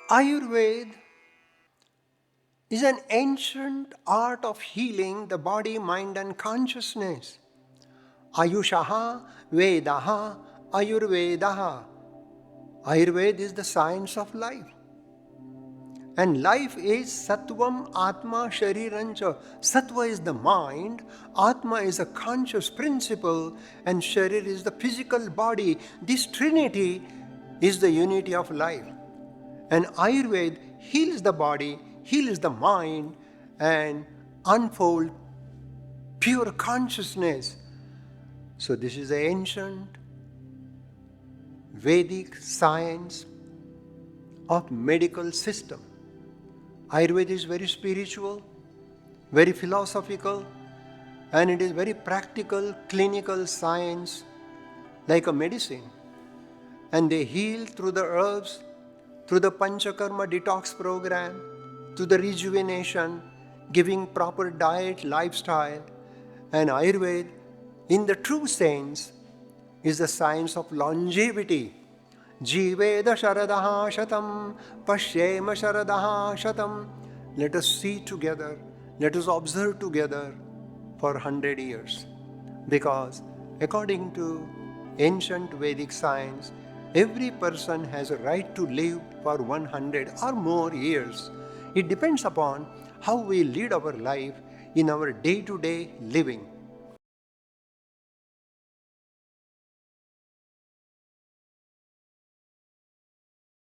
Ayurveda is an ancient art of healing the body, mind, and consciousness. Ayushaha, Vedaha, Ayurvedaha. Ayurveda is the science of life. And life is Sattvam, Atma, Sharirancha. Sattva is the mind, Atma is a conscious principle, and Sharir is the physical body. This Trinity is the unity of life. And Ayurveda heals the body, heals the mind, and unfold pure consciousness. So this is the ancient Vedic science of medical system. Ayurveda is very spiritual, very philosophical, and it is very practical, clinical science like a medicine. And they heal through the herbs, through the Panchakarma detox program, through the rejuvenation, giving proper diet, lifestyle. And Ayurveda, in the true sense, is the science of longevity. Jiveda Sharadaha Shatam, Pashyema Sharadaha Shatam. Let us see together, let us observe together for 100 years. Because according to ancient Vedic science, every person has a right to live for 100 or more years. It depends upon how we lead our life in our day-to-day living.